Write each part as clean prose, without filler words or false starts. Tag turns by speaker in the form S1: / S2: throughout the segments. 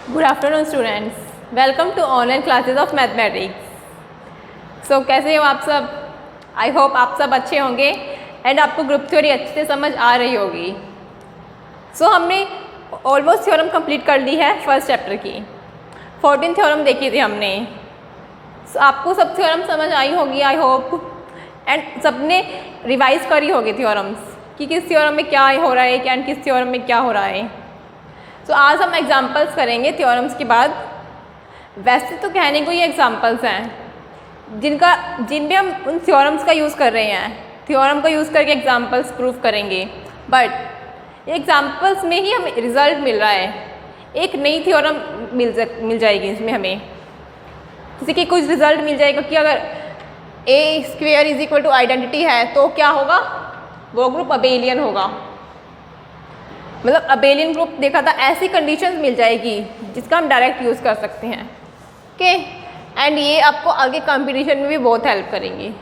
S1: Good afternoon students, welcome to online classes of mathematics. So कैसे हो आप सब? आई होप आप सब अच्छे होंगे एंड आपको ग्रुप थ्योरी अच्छे से समझ आ रही होगी। सो हमने ऑलमोस्ट थ्योरम कंप्लीट कर ली है फर्स्ट चैप्टर की। 14 थ्योरम देखी थी हमने। सो आपको सब थ्योरम समझ आई होगी आई होप, एंड सबने रिवाइज करी होगी थ्योरम्स कि किस थ्योरम में क्या हो रहा है एंड किस थ्योरम में क्या हो रहा है। तो आज हम एग्जांपल्स करेंगे थ्योरम्स के बाद। वैसे तो कहने को ये एग्जांपल्स हैं जिनमें हम उन थ्योरम्स का यूज़ कर रहे हैं, थ्योरम का यूज़ करके एग्जांपल्स प्रूफ करेंगे, बट एग्जांपल्स में ही हमें रिजल्ट मिल रहा है। एक नई थ्योरम मिल जाएगी इसमें हमें, जैसे कि कुछ रिजल्ट मिल जाएगा कि अगर a square is equal to identity है तो क्या होगा, वो ग्रुप अबेलियन होगा। मतलब अबेलियन ग्रुप देखा था, ऐसी कंडीशंस मिल जाएगी जिसका हम डायरेक्ट यूज़ कर सकते हैं। ओके, एंड ये आपको आगे कंपटीशन में भी बहुत हेल्प करेंगे।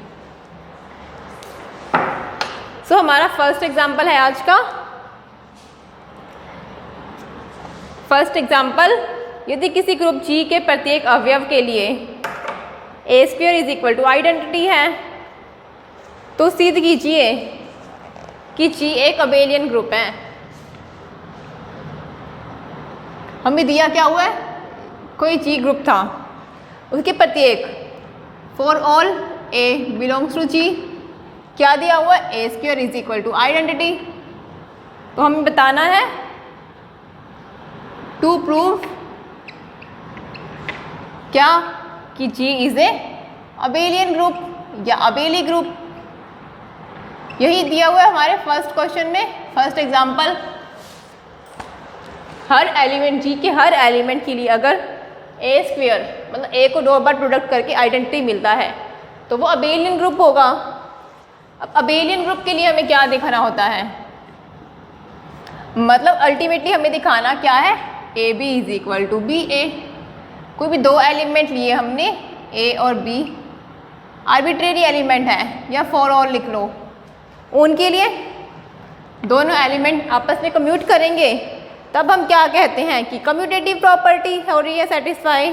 S1: सो हमारा फर्स्ट एग्जांपल है आज का। फर्स्ट एग्जांपल, यदि किसी ग्रुप जी के प्रत्येक अवयव के लिए a square is equal to identity है तो सिद्ध कीजिए कि जी एक अबेलियन ग्रुप है। हमें दिया क्या हुआ है, कोई जी ग्रुप था, उसके प्रत्येक for all a belongs to G क्या दिया हुआ है, a square is equal to identity. तो हमें बताना है टू प्रूव क्या कि G is a abelian group या अबेली ग्रुप। यही दिया हुआ है हमारे फर्स्ट क्वेश्चन में, फर्स्ट एग्जांपल। हर एलिमेंट जी के हर एलिमेंट के लिए अगर ए स्क्वेयर मतलब ए को दो बार प्रोडक्ट करके आइडेंटिटी मिलता है तो वो अबेलियन ग्रुप होगा। अब अबेलियन ग्रुप के लिए हमें क्या दिखाना होता है, मतलब अल्टीमेटली हमें दिखाना क्या है, a b is equal to b a. कोई भी दो एलिमेंट लिए हमने, ए और बी, आर्बिट्रेरी एलिमेंट है या फॉर ऑल लिख लो, उनके लिए दोनों एलिमेंट आपस में कम्यूट करेंगे तब हम क्या कहते हैं कि कम्यूटेटिव प्रॉपर्टी हो रही है सेटिस्फाई,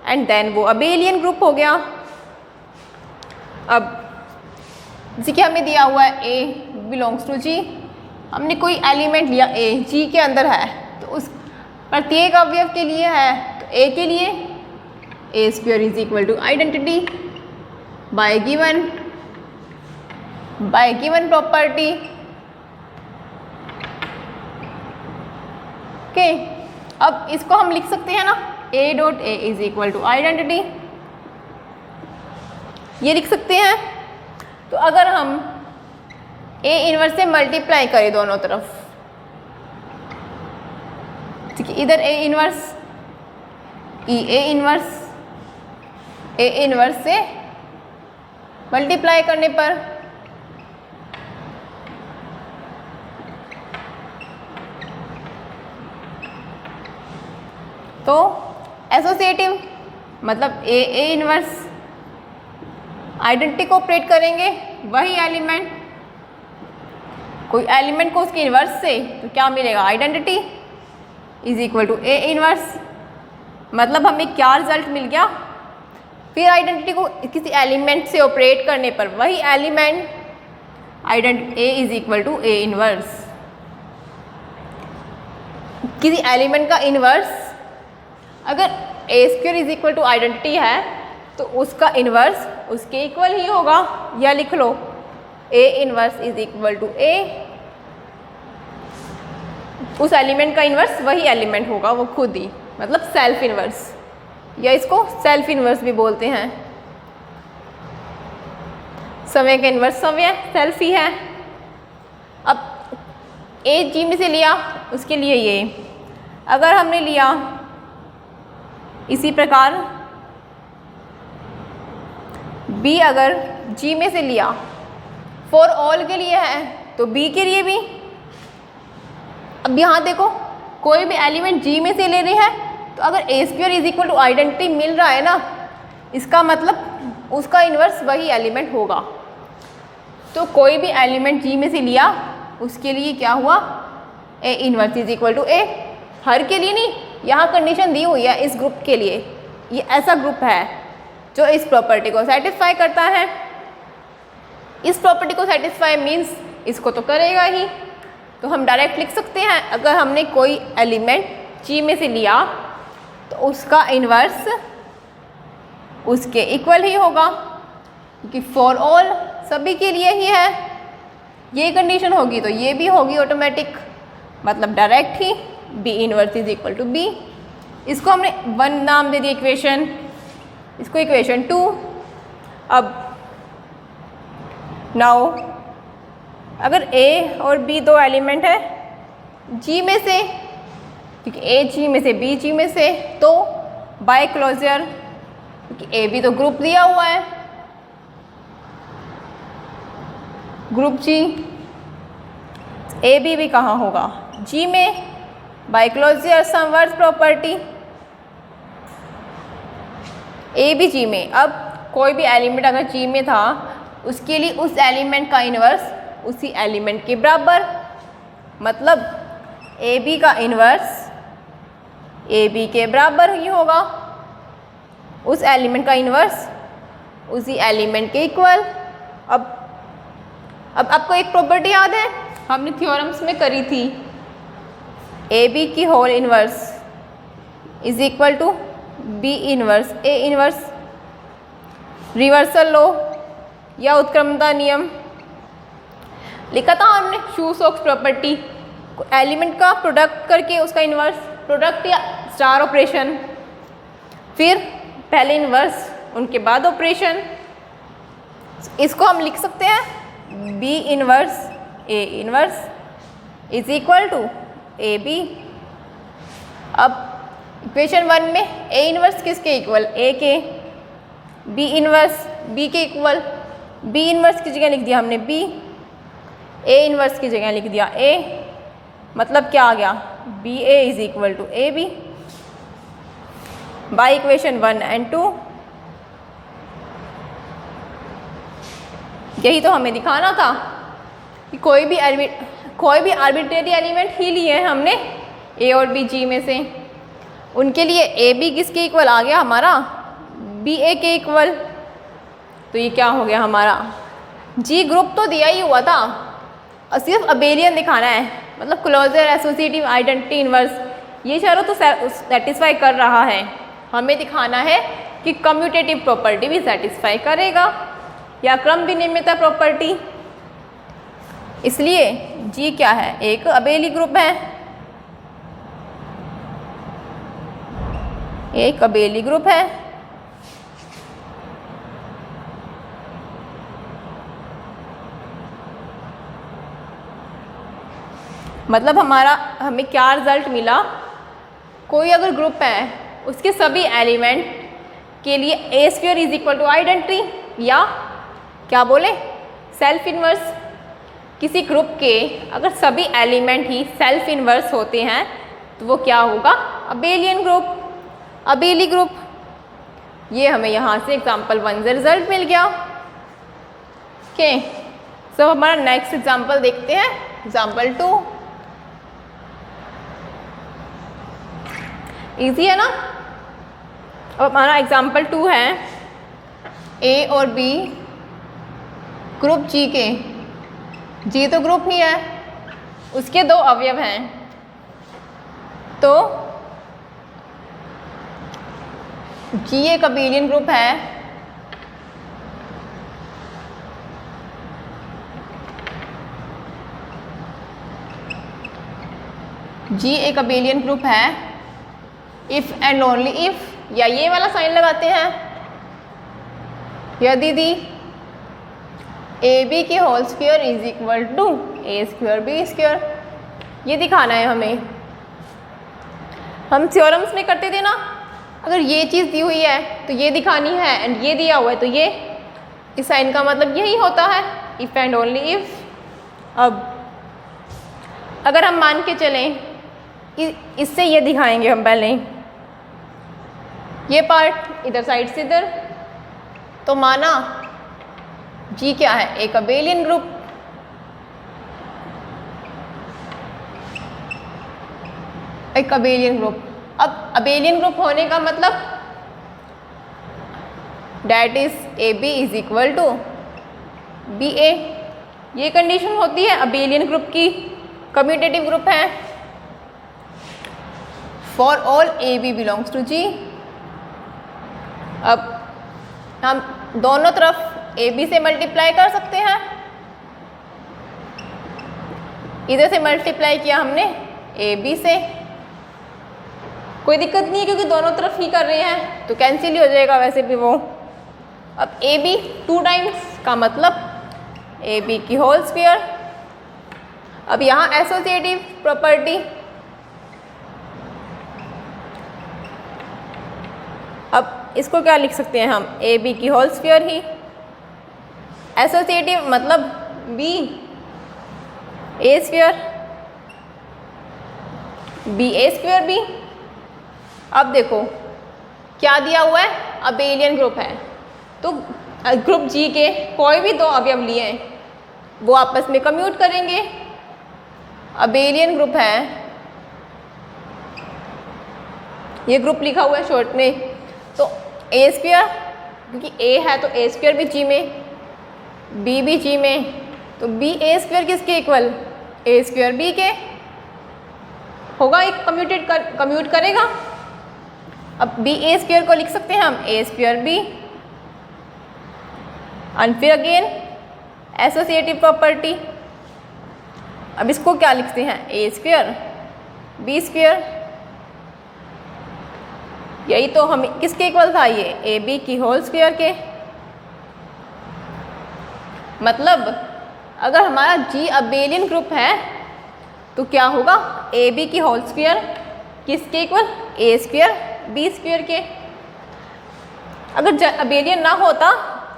S1: एंड देन वो अबेलियन ग्रुप हो गया। अब जैसे कि हमें दिया हुआ है ए बिलोंग्स टू जी, हमने कोई एलिमेंट लिया ए जी के अंदर है तो उस प्रत्येक अवयव के लिए है, तो ए के लिए a square is equal to identity by given property. Okay, अब इसको हम लिख सकते हैं ना, a dot a is equal to identity, ये लिख सकते हैं। तो अगर हम ए इनवर्स से मल्टीप्लाई करें दोनों तरफ, ठीक है, इधर ए इनवर्स ए इनवर्स से मल्टीप्लाई करने पर तो एसोसिएटिव मतलब ए इनवर्स आइडेंटिटी को ऑपरेट करेंगे, वही एलिमेंट कोई एलिमेंट को उसके इनवर्स से तो क्या मिलेगा, identity is equal to A inverse. मतलब हमें क्या रिजल्ट मिल गया, फिर आइडेंटिटी को किसी एलिमेंट से ऑपरेट करने पर वही element identity a is equal to A inverse. किसी एलिमेंट का इनवर्स अगर a square is equal to identity है तो उसका इनवर्स उसके इक्वल ही होगा, या लिख लो a inverse is equal to a, उस एलिमेंट का इनवर्स वही एलिमेंट होगा वो खुद ही, मतलब सेल्फ इनवर्स, या इसको सेल्फ इनवर्स भी बोलते हैं। सव्य का इनवर्स सव्य सेल्फ ही है। अब ए जी में से लिया, उसके लिए ये अगर हमने लिया इसी प्रकार बी अगर जी में से लिया, फॉर ऑल के लिए है तो बी के लिए भी। अब यहाँ देखो कोई भी एलिमेंट जी में से ले रही है तो अगर a square is equal to identity मिल रहा है ना, इसका मतलब उसका इन्वर्स वही एलिमेंट होगा। तो कोई भी एलिमेंट जी में से लिया उसके लिए क्या हुआ, ए इन्वर्स इज इक्वल टू ए। हर के लिए नहीं, यहाँ कंडीशन दी हुई है इस ग्रुप के लिए, ये ऐसा ग्रुप है जो इस प्रॉपर्टी को सेटिस्फाई करता है। इस प्रॉपर्टी को सेटिस्फाई मीन्स इसको तो करेगा ही, तो हम डायरेक्ट लिख सकते हैं अगर हमने कोई एलिमेंट जी में से लिया तो उसका इन्वर्स उसके इक्वल ही होगा, क्योंकि फॉर ऑल सभी के लिए ही है। ये कंडीशन होगी तो ये भी होगी ऑटोमेटिक, मतलब डायरेक्ट ही B inverse is equal to B. इसको हमने 1 नाम दे दिया इक्वेशन, इसको इक्वेशन 2। अब नाउ अगर ए और बी दो एलिमेंट है जी में से, क्योंकि ए जी में से बी जी में से, तो बाय क्लोजर, क्योंकि ए बी तो ग्रुप दिया हुआ है, ग्रुप जी, ए बी भी कहाँ होगा जी में, बाय क्लोजर समवर्स प्रॉपर्टी ए बी जी में। अब कोई भी एलिमेंट अगर जी में था उसके लिए उस एलिमेंट का इन्वर्स उसी एलिमेंट के बराबर, मतलब ए बी का इन्वर्स ए बी के बराबर ही होगा, उस एलिमेंट का इन्वर्स उसी एलिमेंट के इक्वल। अब आपको एक प्रॉपर्टी याद है हमने थ्योरम्स में करी थी, ए बी की whole inverse is equal to b inverse A inverse, reversal law या उत्क्रमता नियम लिखा था हमने। शू-सॉक्स प्रॉपर्टी, एलिमेंट का प्रोडक्ट करके उसका इन्वर्स, प्रोडक्ट या स्टार ऑपरेशन, फिर पहले इन्वर्स उनके बाद ऑपरेशन। इसको हम लिख सकते हैं B inverse A inverse is equal to A B. अब इक्वेशन 1 में ए इन्वर्स किसके इक्वल, ए के, बी इन्वर्स बी के इक्वल, बी इन्वर्स की जगह लिख दिया हमने बी, ए इन्वर्स की जगह लिख दिया ए, मतलब क्या आ गया B A is equal to A B by equation 1 and 2। यही तो हमें दिखाना था कि कोई भी आर्बिट्रेरी एलिमेंट ही लिए हैं हमने ए और बी जी में से, उनके लिए ए बी किसके इक्वल आ गया हमारा, बी ए के इक्वल। तो ये क्या हो गया हमारा, जी ग्रुप तो दिया ही हुआ था और सिर्फ अबेलियन दिखाना है, मतलब क्लोजर एसोसिएटिव आइडेंटिटी इनवर्स, ये शर्त तो सेटिस्फाई कर रहा है। हमें दिखाना है कि कम्यूटेटिव प्रॉपर्टी भी सेटिस्फाई करेगा या क्रम विनिमयता प्रॉपर्टी। इसलिए जी क्या है, एक अबेली ग्रुप है, एक अबेली ग्रुप है। मतलब हमें क्या रिजल्ट मिला, कोई अगर ग्रुप है उसके सभी एलिमेंट के लिए a square is equal to identity या क्या बोले सेल्फ इन्वर्स। किसी ग्रुप के अगर सभी एलिमेंट ही सेल्फ इन्वर्स होते हैं तो वो क्या होगा, अबेलियन ग्रुप, अबेली ग्रुप। ये हमें यहाँ से एग्जाम्पल 1 से रिजल्ट मिल गया। ओके, सो हमारा नेक्स्ट एग्जाम्पल देखते हैं, एग्जाम्पल 2। इजी है ना। अब हमारा एग्जाम्पल 2 है ए और बी ग्रुप जी के, जी तो ग्रुप ही है, उसके 2 अवयव हैं, तो जी एक अबेलियन ग्रुप है, जी एक अबेलियन ग्रुप है इफ एंड ओनली इफ, या ये वाला साइन लगाते हैं, यदि दी ए बी की whole square is equal to a square b square. ये दिखाना है हमें। हम थ्योरम्स में करते थे ना, अगर ये चीज़ दी हुई है तो ये दिखानी है, एंड ये दिया हुआ है तो ये, इस साइन का मतलब यही होता है, इफ एंड ओनली इफ। अब अगर हम मान के चलें, इससे ये दिखाएंगे हम पहले, ये पार्ट इधर साइड से इधर, तो माना जी क्या है, एक अबेलियन ग्रुप, एक अबेलियन ग्रुप। अब अबेलियन ग्रुप होने का मतलब that is a b is equal to b a, ये कंडीशन होती है अबेलियन ग्रुप की। कम्यूटेटिव ग्रुप है for all a b belongs to G. अब हम दोनों तरफ ए बी से मल्टीप्लाई कर सकते हैं, इधर से मल्टीप्लाई किया हमने ए बी से, कोई दिक्कत नहीं है क्योंकि दोनों तरफ ही कर रहे हैं तो कैंसिल ही हो जाएगा वैसे भी वो। अब ए बी 2 टाइम्स का मतलब ए बी की होल स्क्वायर। अब यहाँ एसोसिएटिव प्रॉपर्टी, अब इसको क्या लिख सकते हैं हम, ए बी की होल स्क्वायर ही। एसोसिएटिव मतलब बी ए स्क्वायर, बी ए स्क्वायर बी। अब देखो क्या दिया हुआ है, अबेलियन ग्रुप है तो ग्रुप जी के कोई भी 2 अवयव लिए हैं वो आपस में कम्यूट करेंगे। अबेलियन ग्रुप है, ये ग्रुप लिखा हुआ है शॉर्ट में, तो ए स्क्वायर क्योंकि ए है तो ए स्क्वायर भी जी में, बी भी जी में, तो बी ए स्क्वायर किसके इक्वल, ए स्क्वायर बी के होगा, एक कम्यूट करेगा। अब बी ए स्क्वायर को लिख सकते हैं हम ए स्क्वायर बी। एंड फिर अगेन एसोसिएटिव प्रॉपर्टी, अब इसको क्या लिखते हैं, ए स्क्वायर बी स्क्वायर। यही तो हम किसके इक्वल था, ये ए बी की होल स्क्वायर के। मतलब अगर हमारा जी अबेलियन ग्रुप है तो क्या होगा, ए बी की होल स्क्वायर किसके इक्वल, ए स्क्वायर बी स्क्वायर के। अगर अबेलियन ना होता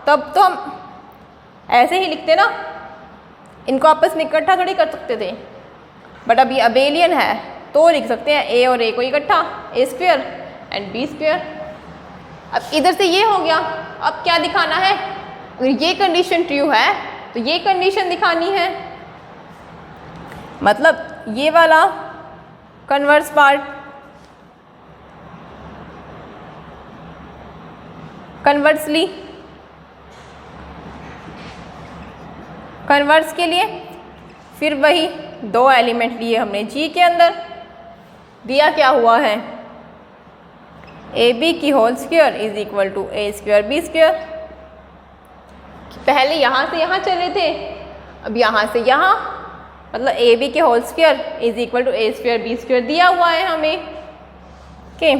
S1: तब तो हम ऐसे ही लिखते ना, इनको आपस में इकट्ठा थोड़ी कर सकते थे, बट अब ये अबेलियन है तो लिख सकते हैं ए और ए को इकट्ठा, ए स्क्वायर एंड बी स्क्वायर। अब इधर से ये हो गया, अब क्या दिखाना है, अगर ये कंडीशन ट्रू है तो ये कंडीशन दिखानी है, मतलब ये वाला कन्वर्स पार्ट कन्वर्सली, कन्वर्स के लिए फिर वही 2 एलिमेंट लिए हमने जी के अंदर, दिया क्या हुआ है, ए बी की whole square is equal to a square b square. पहले यहाँ से यहाँ चले थे, अब यहाँ से यहाँ, मतलब ए बी के whole square is equal to a square b square दिया हुआ है हमें। ओके,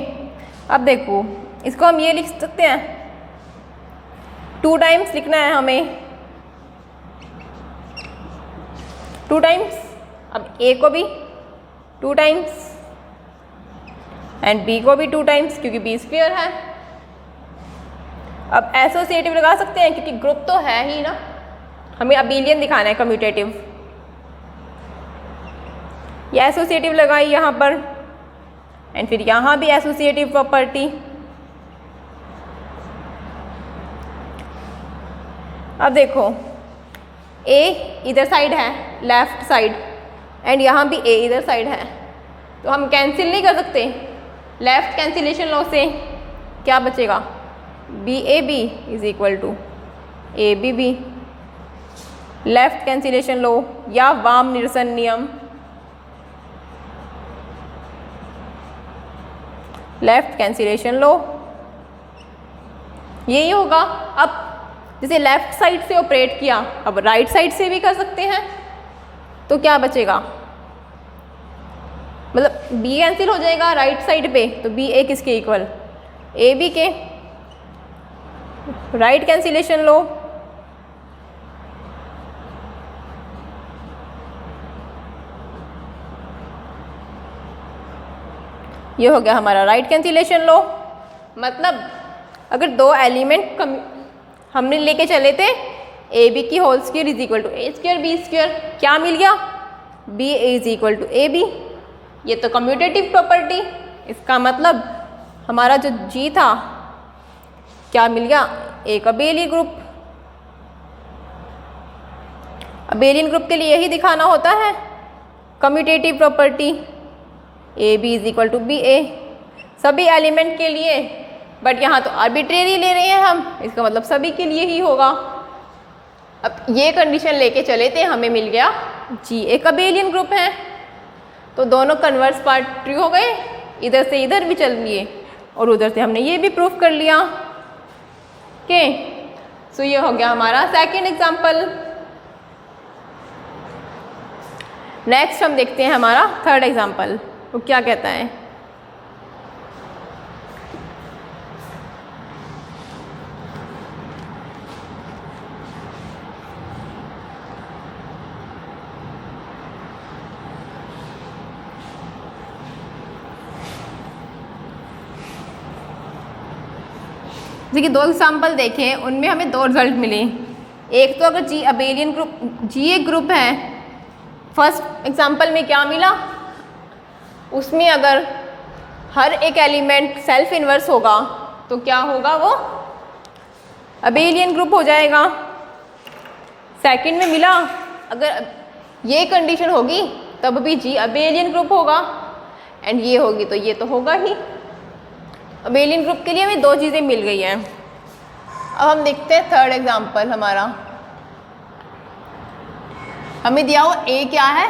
S1: अब देखो इसको हम ये लिख सकते हैं, 2 टाइम्स लिखना है हमें, 2 टाइम्स, अब ए को भी 2 टाइम्स एंड बी को भी 2 टाइम्स क्योंकि बी स्क्वायर है। अब एसोसिएटिव लगा सकते हैं क्योंकि ग्रुप तो है ही ना, हमें अबेलियन दिखाना है कम्यूटेटिव। ये एसोसिएटिव लगाई यहाँ पर एंड फिर यहाँ भी एसोसिएटिव प्रॉपर्टी। अब देखो ए इधर साइड है, लेफ्ट साइड, एंड यहाँ भी ए इधर साइड है, तो हम कैंसिल नहीं कर सकते। लेफ्ट कैंसिलेशन लॉ से क्या बचेगा, b a b is equal to A b b. Left cancellation law या वाम निरसन नियम, लेफ्ट कैंसिलेशन लॉ यही होगा। अब जैसे लेफ्ट साइड से ऑपरेट किया, अब राइट साइड से भी कर सकते हैं, तो क्या बचेगा, मतलब बी कैंसिल हो जाएगा राइट साइड पे, तो बी ए किसके इक्वल, ए बी के। राइट कैंसिलेशन लो, ये हो गया हमारा राइट कैंसिलेशन लो। मतलब अगर 2 एलिमेंट हमने लेके चले थे, ए बी की whole square is equal to a square b square, क्या मिल गया, B A is equal to A b. ये तो कम्यूटेटिव प्रॉपर्टी, इसका मतलब हमारा जो जी था क्या मिल गया, एक अबेलियन ग्रुप। अबेलियन ग्रुप के लिए यही दिखाना होता है commutative property, a b is equal to b a. सभी एलिमेंट के लिए, बट यहाँ तो आर्बिट्रेरी ले रहे हैं हम, इसका मतलब सभी के लिए ही होगा। अब ये कंडीशन लेके चले थे, हमें मिल गया जी एक अबेलियन ग्रुप है, तो दोनों कन्वर्स पार्ट ट्रू हो गए, इधर से इधर भी चल लिए और उधर से हमने ये भी प्रूफ कर लिया। ओके, सो ये हो गया हमारा सेकंड एग्जांपल। नेक्स्ट हम देखते हैं हमारा थर्ड एग्जांपल, वो क्या कहता है। देखिए दो एग्जाम्पल देखें, उनमें हमें दो रिजल्ट मिले। एक तो अगर जी अबेलियन ग्रुप, जी एक ग्रुप है, फर्स्ट एग्जाम्पल में क्या मिला, उसमें अगर हर एक एलिमेंट सेल्फ इन्वर्स होगा तो क्या होगा, वो अबेलियन ग्रुप हो जाएगा। सेकंड में मिला अगर ये कंडीशन होगी तब भी जी अबेलियन ग्रुप होगा, एंड ये होगी तो ये तो होगा ही। अबेलियन ग्रुप के लिए हमें दो चीज़ें मिल गई हैं। अब हम देखते हैं थर्ड एग्जांपल हमारा। हमें दिया हुआ ए क्या है,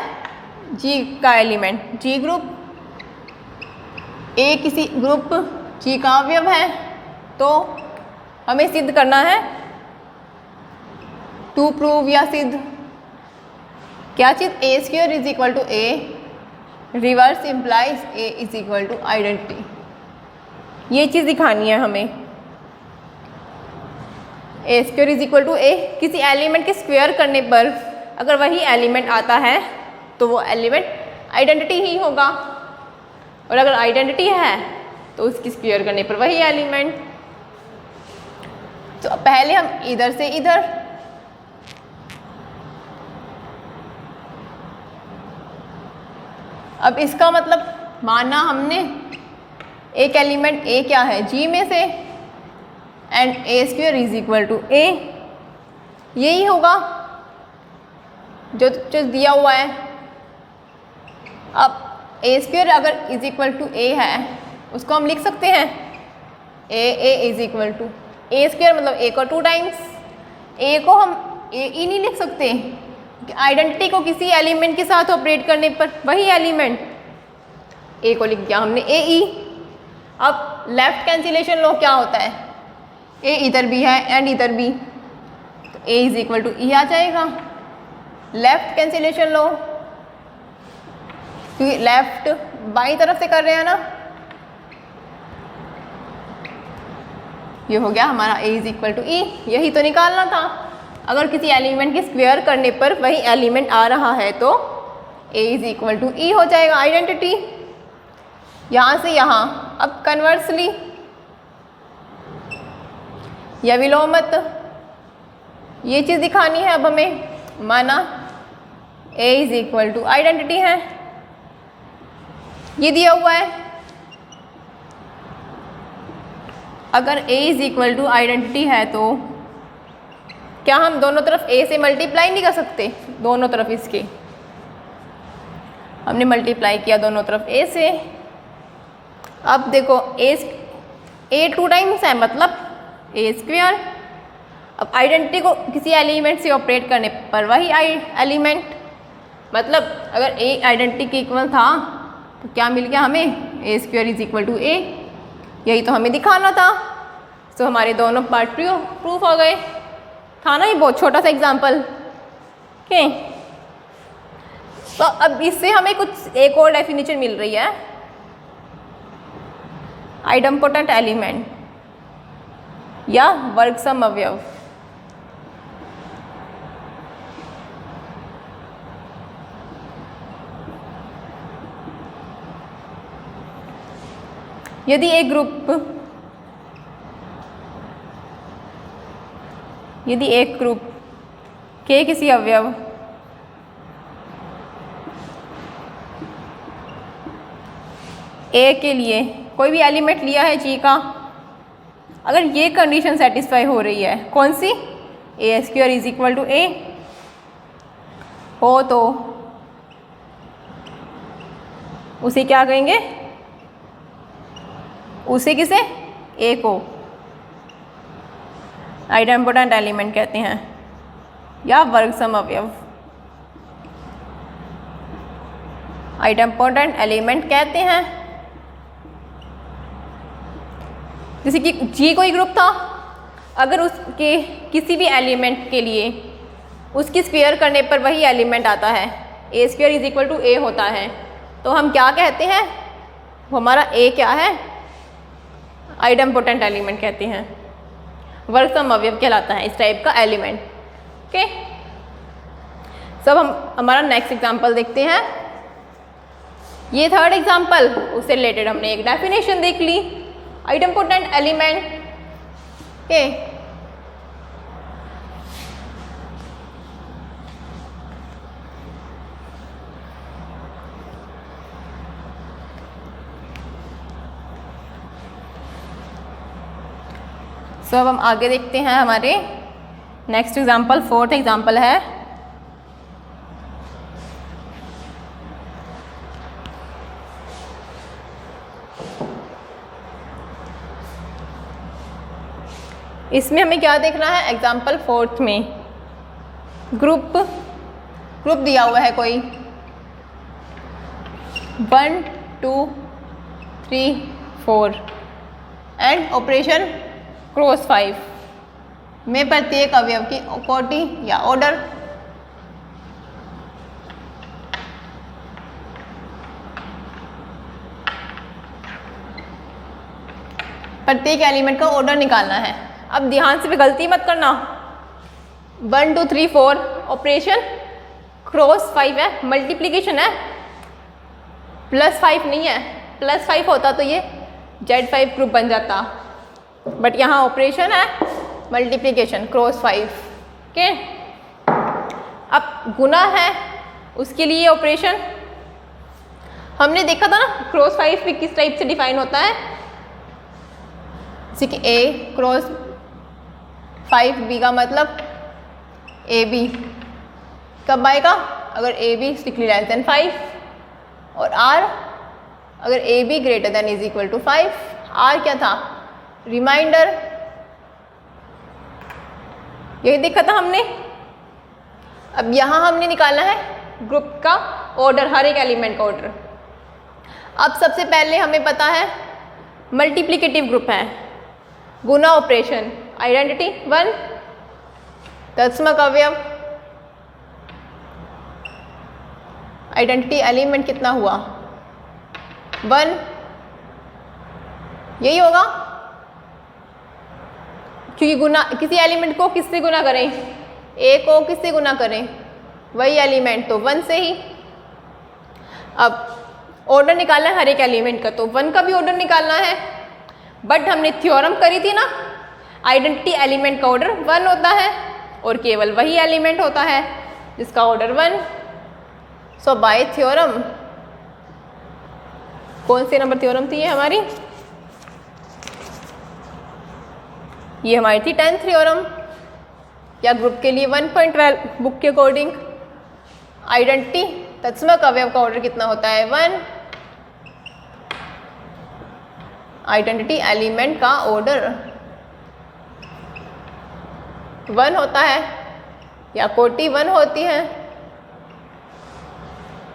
S1: जी का एलिमेंट, जी ग्रुप। ए किसी ग्रुप जी का अवयव है, तो हमें सिद्ध करना है, टू प्रूव या सिद्ध क्या चीज़, a square is equal to a, reverse implies a is equal to identity. ये चीज़ दिखानी है हमें। A square is equal to a, किसी एलिमेंट के स्क्वायर करने पर अगर वही एलिमेंट आता है तो वो एलिमेंट आइडेंटिटी ही होगा, और अगर आइडेंटिटी है तो उसकी स्क्वायर करने पर वही एलिमेंट। तो पहले हम इधर से इधर, अब इसका मतलब माना हमने एक एलिमेंट ए क्या है, जी में से, and a square is equal to a, यही होगा जो दिया हुआ है। अब ए स्क्वायर अगर इज इक्वल टू ए है, उसको हम लिख सकते हैं a is equal to a square, मतलब ए को 2 टाइम्स। ए को हम ए ई नहीं लिख सकते, आइडेंटिटी को किसी एलिमेंट के साथ ऑपरेट करने पर वही एलिमेंट, ए को लिख दिया हमने ए ई। अब लेफ्ट कैंसिलेशन लो क्या होता है, ए इधर भी है एंड इधर भी, तो ए इज इक्वल टू ई आ जाएगा। लेफ्ट कैंसिलेशन लो, क्योंकि लेफ्ट बाई तरफ से कर रहे हैं ना, ये हो गया हमारा ए इज इक्वल टू ई। यही तो निकालना था, अगर किसी एलिमेंट के स्क्वायर करने पर वही एलिमेंट आ रहा है तो ए इज इक्वल टू ई हो जाएगा, आइडेंटिटी। यहाँ से यहाँ, अब कन्वर्सली या विलोमत, ये चीज़ दिखानी है अब हमें। माना ए इज इक्वल टू आइडेंटिटी है, ये दिया हुआ है। अगर ए इज इक्वल टू आइडेंटिटी है तो क्या हम दोनों तरफ ए से मल्टीप्लाई नहीं कर सकते, दोनों तरफ इसके हमने मल्टीप्लाई किया दोनों तरफ ए से। अब देखो ए 2 टाइम्स है, मतलब ए स्क्वायर। अब आइडेंटिटी को किसी एलिमेंट से ऑपरेट करने पर वही एलिमेंट, मतलब अगर ए आइडेंटिटी के इक्वल था तो क्या मिल गया हमें, a square is equal to a. यही तो हमें दिखाना था। तो हमारे दोनों पार्ट प्रूफ हो गए। था ना ये बहुत छोटा सा एग्जाम्पल। ओके, तो अब इससे हमें कुछ एक और डेफिनेशन मिल रही है, आइडम्पोटेंट एलिमेंट या वर्गसम अवयव। यदि एक ग्रुप के किसी अवयव ए के लिए कोई भी एलिमेंट लिया है जी का, अगर ये कंडीशन सेटिस्फाई हो रही है, कौन सी, ए स्क्वायर इज इक्वल टू ए हो, तो उसे क्या कहेंगे, उसे किसे, ए को आइडेम्पोटेंट एलिमेंट कहते हैं या वर्ग सम अवयव आइडेम्पोटेंट एलिमेंट कहते हैं। जैसे कि जी कोई ग्रुप था, अगर उसके किसी भी एलिमेंट के लिए उसकी स्क्वायर करने पर वही एलिमेंट आता है, ए स्क्वायर इज इक्वल टू ए होता है, तो हम क्या कहते हैं, वो हमारा ए क्या है, आइडेम्पोटेंट एलिमेंट कहते हैं, वर्ग सम अवयव कहलाता है इस टाइप का एलिमेंट। ओके, सब हम हमारा नेक्स्ट एग्जांपल देखते हैं। ये थर्ड एग्जांपल, उससे रिलेटेड हमने एक डेफिनेशन देख ली आइडेम्पोटेंट एलिमेंट के। सो अब हम आगे देखते हैं, हमारे नेक्स्ट एग्जांपल फोर्थ एग्जांपल है। इसमें हमें क्या देखना है, एग्जाम्पल फोर्थ में ग्रुप दिया हुआ है कोई 1 2 3 4 एंड ऑपरेशन क्रॉस 5 में प्रत्येक अवयव की कोटि या ऑर्डर प्रत्येक एलिमेंट का ऑर्डर निकालना है। अब ध्यान से भी गलती मत करना, 1 2 3 4 ऑपरेशन क्रॉस 5 है, मल्टीप्लिकेशन है, +5 नहीं है। +5 होता तो ये Z5 ग्रुप बन जाता, बट यहाँ ऑपरेशन है मल्टीप्लिकेशन क्रॉस 5 के। अब गुना है, उसके लिए ऑपरेशन हमने देखा था ना, क्रॉस 5 भी किस टाइप से डिफाइन होता है, जैसे कि A क्रॉस 5B का मतलब AB कब आएगा, अगर AB स्ट्रिक्टली लेस देन 5 और R अगर AB greater than is equal to 5। R क्या था, रिमाइंडर, यही देखा था हमने। अब यहाँ हमने निकालना है ग्रुप का ऑर्डर, हर एक एलिमेंट का ऑर्डर। अब सबसे पहले हमें पता है मल्टीप्लिकेटिव ग्रुप है, गुना ऑपरेशन, आइडेंटिटी 1, तत्समक अवयव, आइडेंटिटी एलिमेंट कितना हुआ 1, यही होगा क्योंकि गुना किसी एलिमेंट को किससे गुना करें, ए को किससे गुना करें, वही एलिमेंट, तो 1 से ही। अब ऑर्डर निकालना है हर एक एलिमेंट का, तो 1 का भी ऑर्डर निकालना है, बट हमने थ्योरम करी थी ना, आइडेंटिटी एलिमेंट का ऑर्डर 1 होता है और केवल वही एलिमेंट होता है जिसका ऑर्डर 1। सो बाय थ्योरम, कौन सी नंबर थ्योरम थी ये हमारी, ये हमारी थी 10th थ्योरम, या ग्रुप के लिए 1.12 बुक के अकॉर्डिंग आइडेंटिटी तत्समक अवयव का ऑर्डर कितना होता है 1, आइडेंटिटी एलिमेंट का ऑर्डर 1 होता है या कोटि 1 होती है।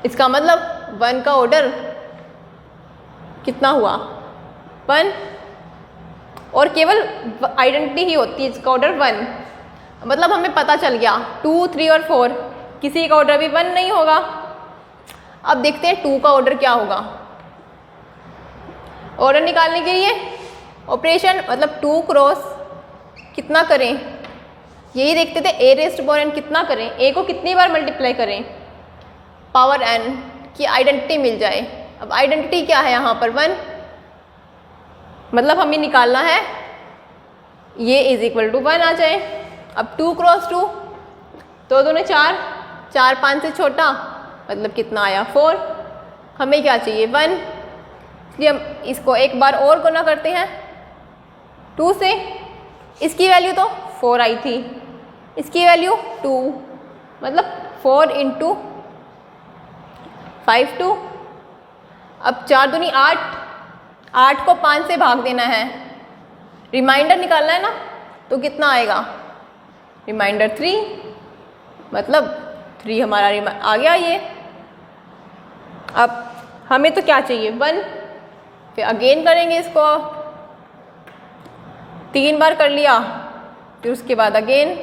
S1: इसका मतलब 1 का ऑर्डर कितना हुआ 1, और केवल आइडेंटिटी ही होती है इसका ऑर्डर 1। मतलब हमें पता चल गया 2 3 और 4 किसी का ऑर्डर भी 1 नहीं होगा। अब देखते हैं 2 का ऑर्डर क्या होगा। ऑर्डर निकालने के लिए ऑपरेशन मतलब 2 क्रॉस कितना करें, यही देखते थे, ए रेस्ट पावर n कितना करें, ए को कितनी बार मल्टीप्लाई करें, पावर n की आइडेंटिटी मिल जाए। अब आइडेंटिटी क्या है यहाँ पर 1, मतलब हमें निकालना है ये इज इक्वल टू 1 आ जाए। अब 2 क्रॉस 2 तो दोनों 4, 4 5 से छोटा मतलब कितना आया 4, हमें क्या चाहिए 1, इसलिए हम इसको एक बार और गुना करते हैं 2 से, इसकी वैल्यू तो 4 आई थी, इसकी वैल्यू 2, मतलब 4 × 5 2। अब 4 दूनी 8, 8 को 5 से भाग देना है, रिमाइंडर निकालना है ना, तो कितना आएगा? रिमाइंडर 3, मतलब 3 हमारा आ गया ये। अब हमें तो क्या चाहिए? 1। फिर अगेन करेंगे इसको, 3 बार कर लिया, फिर उसके बाद अगेन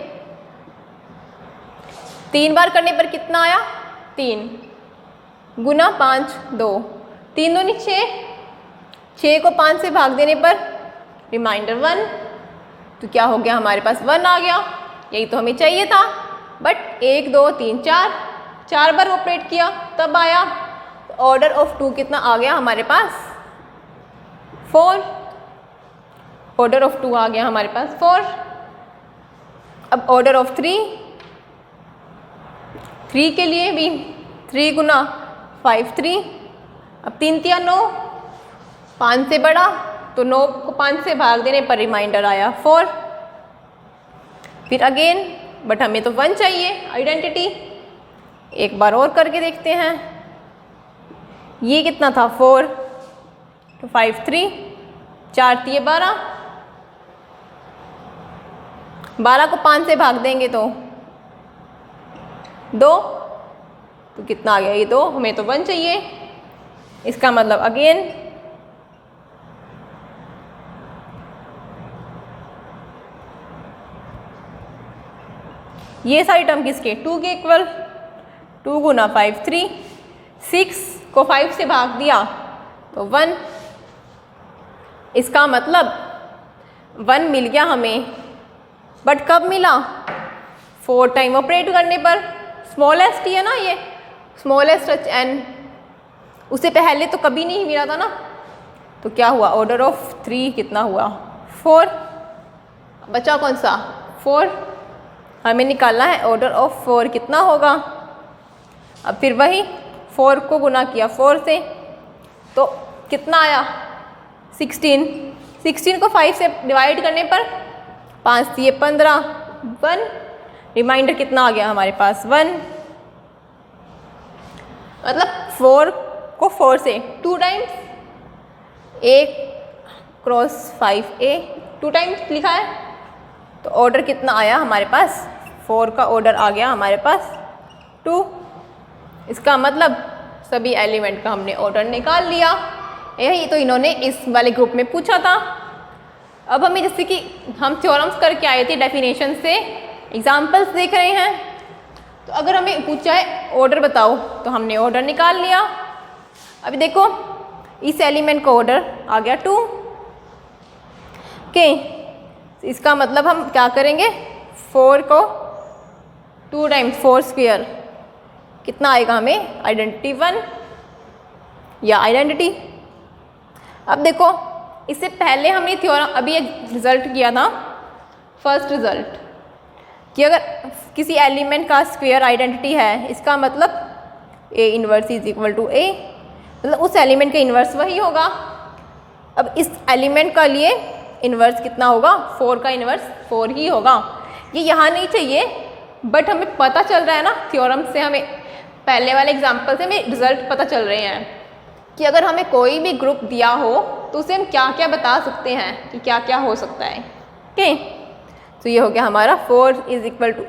S1: 3 बार करने पर कितना आया? 3 गुना 5 2, 3 दूनी 6, 6 को 5 से भाग देने पर रिमाइंडर 1, तो क्या हो गया? हमारे पास 1 आ गया। यही तो हमें चाहिए था, बट 1 2 3 4 बार ऑपरेट किया तब आया। ऑर्डर ऑफ 2 कितना आ गया हमारे पास? 4। ऑर्डर ऑफ 2 आ गया हमारे पास 4। अब ऑर्डर ऑफ 3 के लिए भी 3 गुना 5 3, अब 3 3 9, 5 से बड़ा, तो 9 को 5 से भाग देने पर रिमाइंडर आया 4। फिर अगेन, बट हमें तो 1 चाहिए आइडेंटिटी। एक बार और करके देखते हैं। ये कितना था? 4 तो 5 3, 4 3 12, 12 को 5 से भाग देंगे तो 2, तो कितना आ गया? ये 2। हमें तो 1 चाहिए। इसका मतलब अगेन ये सारी टर्म किसके? 2 के इक्वल। 2 गुना 5 3, 6 को 5 से भाग दिया तो 1। इसका मतलब 1 मिल गया हमें, बट कब मिला? 4 टाइम ऑपरेट करने पर। स्मॉलेस्ट ही है ना ये, स्मॉलेस्ट n, उससे पहले तो कभी नहीं मिला था ना। तो क्या हुआ? ऑर्डर ऑफ 3 कितना हुआ? 4। बचा कौन सा? 4। हमें निकालना है ऑर्डर ऑफ 4 कितना होगा। अब फिर वही 4 को गुना किया 4 से, तो कितना आया? 16। 16 को 5 से डिवाइड करने पर 5 3 15, 1। रिमाइंडर कितना आ गया हमारे पास? 1। मतलब 4 को 4 से 2 times, a cross 5a 2 times लिखा है, तो ऑर्डर कितना आया हमारे पास? 4 का ऑर्डर आ गया हमारे पास 2। इसका मतलब सभी एलिमेंट का हमने ऑर्डर निकाल लिया। यही तो इन्होंने इस वाले ग्रुप में पूछा था। अब हमें जैसे कि हम थ्योरम्स करके आए थे, डेफिनेशन से एग्जाम्पल्स देख रहे हैं, तो अगर हमें पूछा है ऑर्डर बताओ, तो हमने ऑर्डर निकाल लिया। अभी देखो इस एलिमेंट का ऑर्डर आ गया 2 के। इसका मतलब हम क्या करेंगे? 4 को 2 टाइम्स 4 स्क्वायर कितना आएगा हमें? आइडेंटिटी 1 या आइडेंटिटी। अब देखो इससे पहले हमने थ्योरम अभी एक रिजल्ट किया था, फर्स्ट रिजल्ट, कि अगर किसी एलिमेंट का स्क्वायर आइडेंटिटी है, इसका मतलब A inverse is equal to A, मतलब उस एलिमेंट का इन्वर्स वही होगा। अब इस एलिमेंट का लिए इन्वर्स कितना होगा? 4 का इन्वर्स 4 ही होगा। ये यहाँ नहीं चाहिए, बट हमें पता चल रहा है ना थ्योरम से, हमें पहले वाले एग्जाम्पल से हमें रिजल्ट पता चल रहे हैं कि अगर हमें कोई भी ग्रुप दिया हो तो उसे हम क्या क्या बता सकते हैं कि क्या क्या हो सकता है। ओके, तो ये हो गया हमारा 4 इज इक्वल टू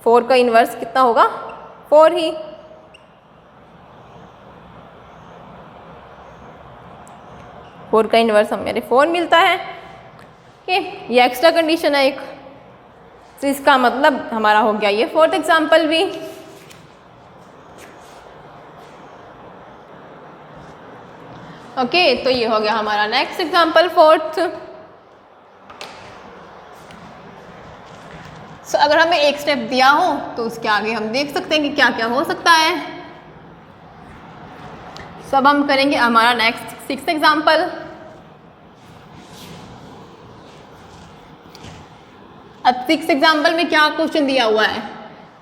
S1: 4 का इन्वर्स कितना होगा? 4 ही। फोर का इन्वर्स हमें 4 मिलता है। ओके, ये एक्स्ट्रा कंडीशन है एक, तो इसका मतलब हमारा हो गया ये फोर्थ एग्जाम्पल भी। ओके, तो ये हो गया हमारा नेक्स्ट एग्जाम्पल फोर्थ। सो अगर हमें एक स्टेप दिया हो तो उसके आगे हम देख सकते हैं कि क्या क्या हो सकता है। सब हम करेंगे हमारा नेक्स्ट सिक्स्थ एग्जाम्पल। अब सिक्स्थ एग्जाम्पल में क्या क्वेश्चन दिया हुआ है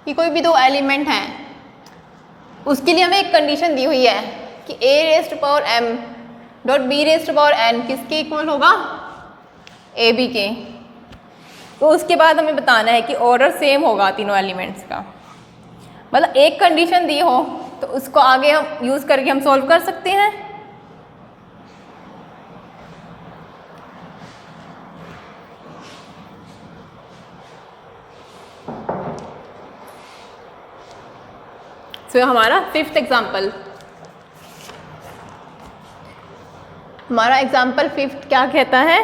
S1: कि कोई भी दो एलिमेंट हैं, उसके लिए हमें एक कंडीशन दी हुई है कि a raised to power m dot b raised to power n किसके इक्वल होगा? ab के। तो उसके बाद हमें बताना है कि ऑर्डर सेम होगा तीनों एलिमेंट्स का। मतलब एक कंडीशन दी हो तो उसको आगे हम यूज़ करके हम सॉल्व कर सकते हैं। सो हमारा 5th एग्जाम्पल, हमारा एग्जाम्पल 5th क्या कहता है,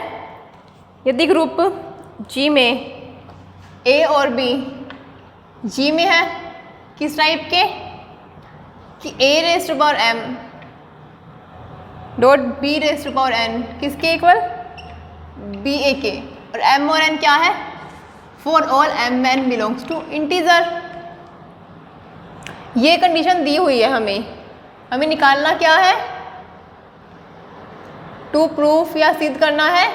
S1: यदि ग्रुप जी में ए और बी जी में है, किस टाइप के कि a raise to power m dot b raise to power n किसके इक्वल, बी ए के, और m और n क्या है, for all m n belongs to integer. ये कंडीशन दी हुई है, हमें निकालना क्या है, टू प्रूफ या सिद्ध करना है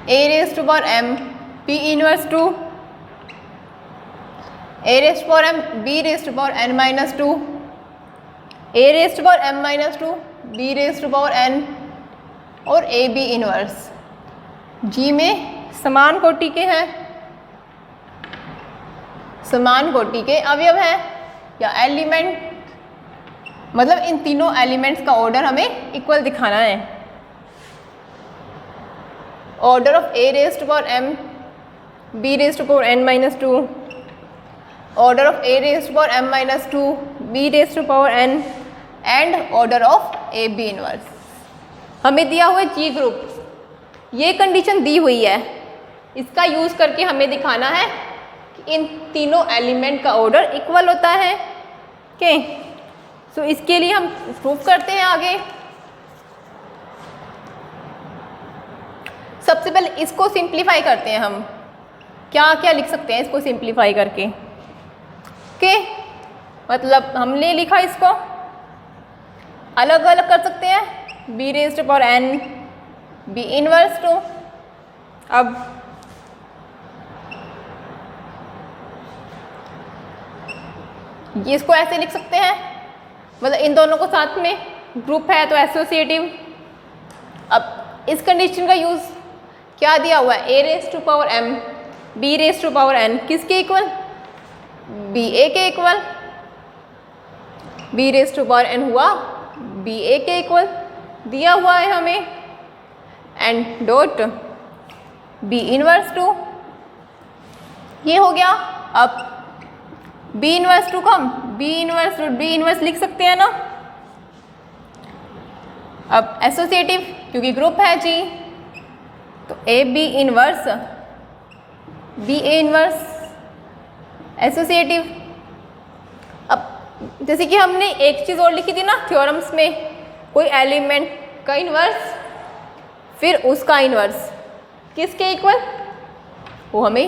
S1: a raise to power m p inverse to a raise to power m b raise to power n minus 2, a raise to power m minus 2 b raise to power n और a b inverse g में समान कोटि के हैं, समान कोटि के अवयव हैं या एलिमेंट, मतलब इन तीनों एलिमेंट्स का ऑर्डर हमें इक्वल दिखाना है। Order of a raise to power m b raise to power n minus 2, order of a raise to power m minus 2 b raise to power n and order of a b inverse. हमें दिया हुआ जी group, ये condition दी हुई है, इसका use करके हमें दिखाना है कि इन तीनों एलिमेंट का ऑर्डर इक्वल होता है। ओके, सो इसके लिए हम प्रूव करते हैं आगे। सबसे पहले इसको सिंप्लीफाई करते हैं, हम क्या क्या लिख सकते हैं इसको सिंप्लीफाई करके। ओके, मतलब हमने लिखा इसको अलग अलग कर सकते हैं, b raise to power n b inverse to, अब इसको ऐसे लिख सकते हैं, मतलब इन दोनों को साथ में ग्रुप है तो एसोसिएटिव। अब इस कंडीशन का यूज़ क्या दिया हुआ है, a raise to power m b raise to power n किसके इक्वल, b a के equal, b raise to power n हुआ b a के इक्वल दिया हुआ है हमें, and dot b inverse to, ये हो गया। अब b इनवर्स टू को हम b इनवर्स लिख सकते हैं ना। अब एसोसिएटिव क्योंकि ग्रुप है जी, तो a b inverse b a inverse associative. अब जैसे कि हमने एक चीज़ और लिखी थी ना थ्योरम्स में, कोई एलिमेंट का इनवर्स फिर उसका इनवर्स किसके इक्वल, वो हमें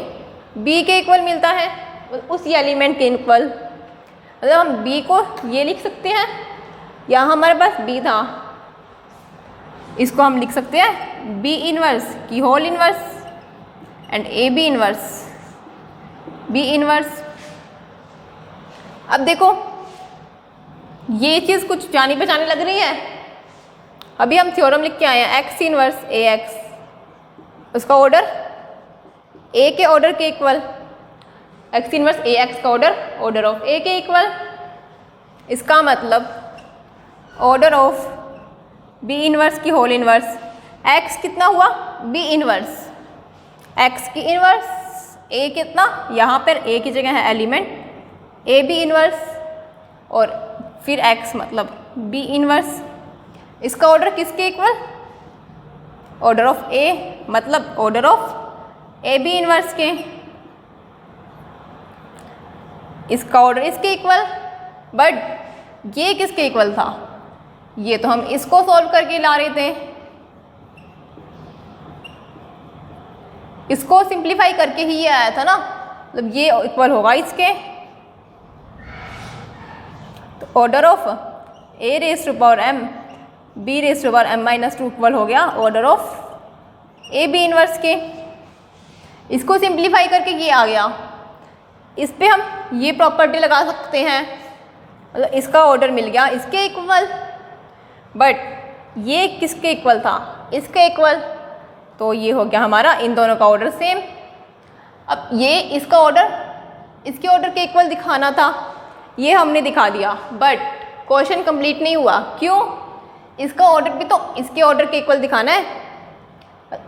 S1: b के इक्वल मिलता है, उस एलिमेंट के इक्वल। मतलब हम b को ये लिख सकते हैं, यहाँ हमारे पास b था, इसको हम लिख सकते हैं b इनवर्स की whole inverse and a b inverse b inverse. अब देखो ये चीज़ कुछ जानी पहचानी लग रही है, अभी हम थ्योरम लिख के आए हैं x इनवर्स ax, उसका ऑर्डर a के ऑर्डर के इक्वल, x इनवर्स ax का ऑर्डर ऑफ a के इक्वल। इसका मतलब ऑर्डर ऑफ b इनवर्स की होल इनवर्स, x कितना हुआ b इनवर्स, x की इनवर्स a कितना, यहाँ पर a की जगह है एलिमेंट a b इनवर्स और फिर x मतलब b इनवर्स। इसका ऑर्डर किसके इक्वल, ऑर्डर ऑफ a मतलब order of a b inverse के, इसका ऑर्डर इसके इक्वल। बट ये किसके इक्वल था, ये तो हम इसको सॉल्व करके ला रहे थे, इसको सिंप्लीफाई करके ही ये आया था ना, मतलब ये इक्वल होगा इसके। तो order of a raise to power m b raise to power m minus 2 equal हो गया order of a b inverse के। इसको सिंप्लीफाई करके ये आ गया, इस पे हम ये प्रॉपर्टी लगा सकते हैं, मतलब इसका ऑर्डर मिल गया इसके इक्वल, बट ये किसके इक्वल था, इसके इक्वल, तो ये हो गया हमारा इन दोनों का ऑर्डर सेम। अब ये इसका ऑर्डर इसके ऑर्डर के इक्वल दिखाना था, ये हमने दिखा दिया, बट क्वेश्चन कंप्लीट नहीं हुआ। क्यों, इसका ऑर्डर भी तो इसके ऑर्डर के इक्वल दिखाना है,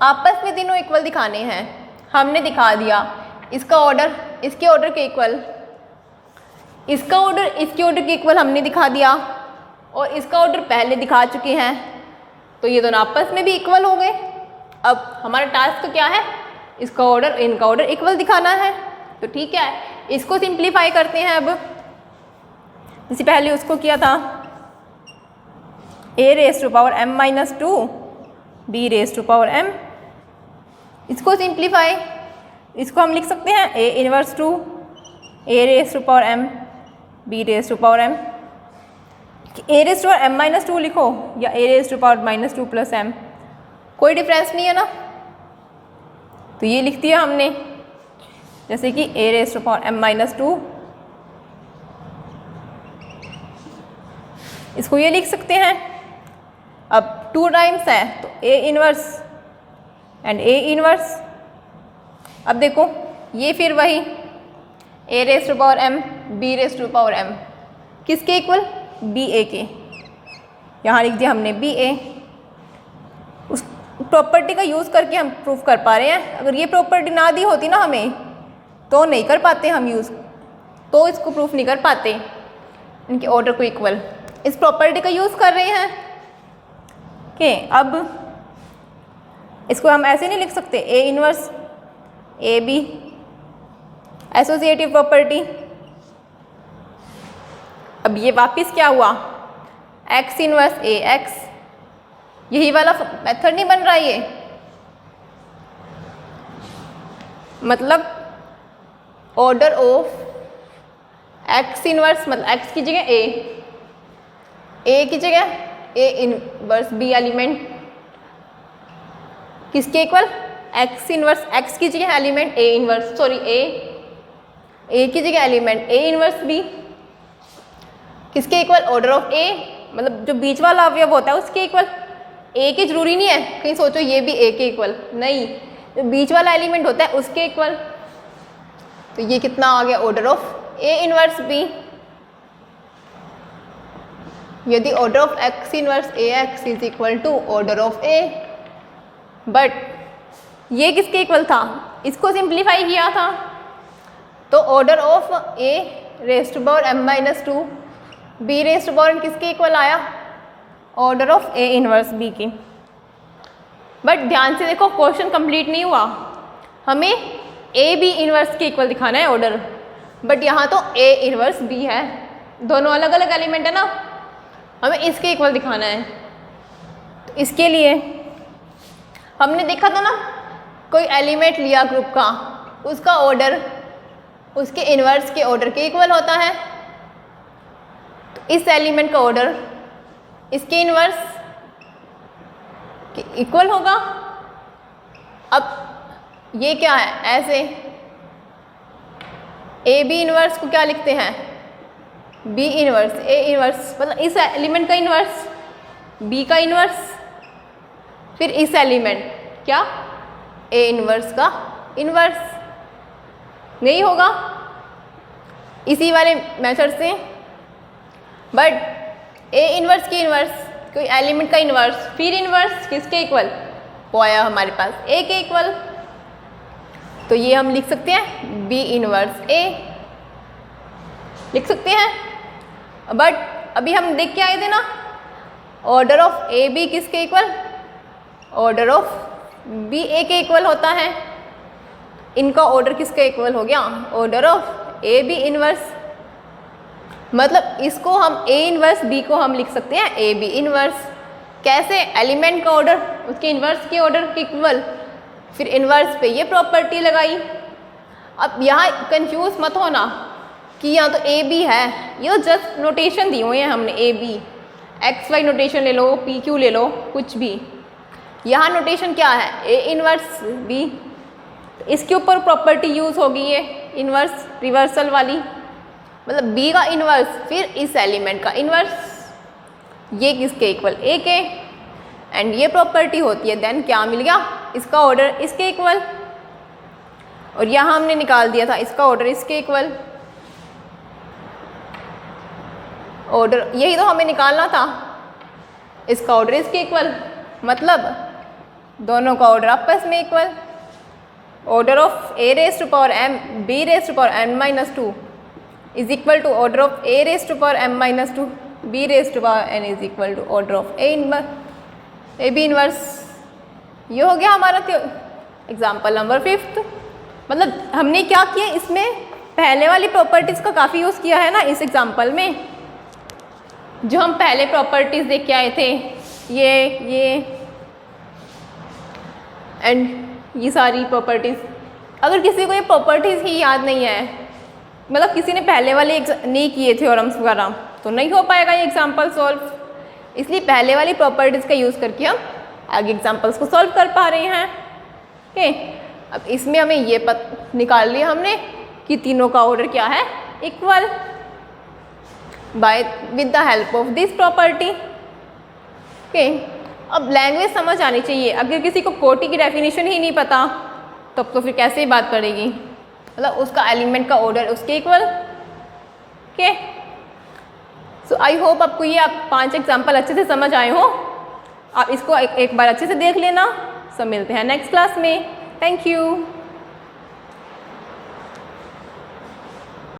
S1: आपस में तीनों इक्वल दिखाने हैं। हमने दिखा दिया इसका ऑर्डर इसके ऑर्डर के इक्वल, इसका ऑर्डर इसके ऑर्डर के इक्वल हमने दिखा दिया और इसका ऑर्डर पहले दिखा चुके हैं, तो ये दोनों आपस में भी इक्वल हो गए। अब हमारा टास्क क्या है, इसका ऑर्डर इनका ऑर्डर इक्वल दिखाना है। तो ठीक है, इसको सिंप्लीफाई करते हैं। अब जैसे पहले उसको किया था a raise to power m minus 2 b raise to power m, इसको सिंप्लीफाई, इसको हम लिख सकते हैं a inverse 2 a raise to power m b raise to power m। a raise to power m minus 2 लिखो या a raise to power minus 2 plus m, कोई difference नहीं है ना। तो ये लिख दिया हमने, जैसे कि a raise to power m minus 2, इसको ये लिख सकते हैं। अब 2 टाइम्स है तो a inverse and a inverse. अब देखो ये फिर वही a raise to power m b raise to power m, किसके इक्वल, b a के। यहाँ लिख दिया हमने b a। उस प्रॉपर्टी का यूज़ करके हम प्रूफ कर पा रहे हैं। अगर ये प्रॉपर्टी ना दी होती ना हमें तो नहीं कर पाते हम यूज़, तो इसको प्रूफ नहीं कर पाते इनके ऑर्डर को इक्वल। इस प्रॉपर्टी का यूज़ कर रहे हैं कि अब इसको हम ऐसे नहीं लिख सकते a inverse a b, associative property. अब ये वापस क्या हुआ, x इनवर्स ए एक्स, यही वाला मेथड नहीं बन रहा ये, मतलब ऑर्डर ऑफ x इनवर्स, मतलब x की जगह a की जगह a इनवर्स b एलिमेंट किसके इक्वल, x इनवर्स, x की जगह element a inverse, sorry a की जगह एलिमेंट a इनवर्स b किसके इक्वल, ऑर्डर ऑफ a, मतलब जो बीच वाला अवयव होता है उसके इक्वल। a के जरूरी नहीं है, कहीं सोचो ये भी a के इक्वल, नहीं, जो बीच वाला एलिमेंट होता है उसके इक्वल। तो ये कितना आ गया, order of a inverse b। यदि order of x inverse a x is equal to order of a, but ये किसके इक्वल था, इसको सिंप्लीफाई किया था तो order of a raise to power m minus 2 b raise to power किसके equal आया, order of a inverse b की। बट ध्यान से देखो क्वेश्चन कंप्लीट नहीं हुआ, हमें a b इनवर्स के इक्वल दिखाना है ऑर्डर, बट यहाँ तो a इनवर्स b है, दोनों अलग अलग एलिमेंट है ना, हमें इसके इक्वल दिखाना है। तो इसके लिए हमने देखा था ना, कोई एलिमेंट लिया ग्रुप का, उसका ऑर्डर उसके इन्वर्स के ऑर्डर के इक्वल होता है। तो इस एलिमेंट का ऑर्डर इसके इन्वर्स के इक्वल होगा। अब ये क्या है, ऐसे ए बी इन्वर्स को क्या लिखते हैं, बी इनवर्स ए इनवर्स, मतलब इस एलिमेंट का इनवर्स, बी का इनवर्स, फिर इस एलिमेंट क्या, ए इनवर्स का इनवर्स। नहीं होगा इसी वाले मेथड से, बट ए इनवर्स की इनवर्स, कोई एलिमेंट का इनवर्स, फिर इनवर्स किसके इक्वल, वो आया हमारे पास ए के इक्वल। तो ये हम लिख सकते हैं बी इनवर्स ए लिख सकते हैं। बट अभी हम देख के आए थे ना, ऑर्डर ऑफ ए बी किसके equal, order of B a के इक्वल होता है। इनका ऑर्डर किसके इक्वल हो गया, order of a b inverse, मतलब इसको हम ए इनवर्स बी को हम लिख सकते हैं ए बी इनवर्स। कैसे, एलिमेंट का ऑर्डर उसके इनवर्स के ऑर्डर के इक्वल, फिर इनवर्स पे ये प्रॉपर्टी लगाई। अब यहाँ कंफ्यूज मत होना कि यहाँ तो ए बी है, ये जस्ट नोटेशन दी हुई है हमने, a b x y notation ले लो, पी क्यू ले लो, कुछ भी। यहाँ नोटेशन क्या है, ए इनवर्स बी, इसके ऊपर प्रॉपर्टी यूज़ होगी ये इनवर्स रिवर्सल वाली, मतलब बी का इनवर्स फिर इस एलिमेंट का इनवर्स, ये किसके इक्वल, ए के, एंड ये प्रॉपर्टी होती है। देन क्या मिल गया, इसका ऑर्डर इसके इक्वल, और यहाँ हमने निकाल दिया था इसका ऑर्डर इसके इक्वल। ऑर्डर यही तो हमें निकालना था, इसका ऑर्डर इसके इक्वल, मतलब दोनों का ऑर्डर आपस में equal. Order of a raise to power m b raise to power n minus 2 is equal to order of a raise to power m minus 2 b raise to power n is equal to order of a b inverse. ये हो गया हमारा example number 5। मतलब हमने क्या किया, इसमें पहले वाली प्रॉपर्टीज़ का काफ़ी यूज़ किया है ना इस एग्जाम्पल में। जो हम पहले प्रॉपर्टीज़ देख के आए थे, ये एंड ये सारी प्रॉपर्टीज़, अगर किसी को ये प्रॉपर्टीज़ ही याद नहीं है, मतलब किसी ने पहले वाले नहीं किए थ्योरम्स वगैरह, तो नहीं हो पाएगा ये एग्जाम्पल सॉल्व। इसलिए पहले वाली प्रॉपर्टीज़ का यूज़ करके हम आगे एग्जाम्पल्स को सॉल्व कर पा रहे हैं। ओके, अब इसमें हमें ये निकाल लिया हमने कि तीनों का ऑर्डर क्या है, equal, by with the help of this property. Okay, अब लैंग्वेज समझ आनी चाहिए। अगर किसी को कोटि की डेफिनेशन ही नहीं पता तब तो फिर कैसे ही बात करेगी, मतलब उसका एलिमेंट का ऑर्डर उसके equal. Okay, so I hope आपको ये 5 एग्जाम्पल अच्छे से समझ आए हो। आप इसको एक बार अच्छे से देख लेना। सब मिलते हैं नेक्स्ट क्लास में। Thank you.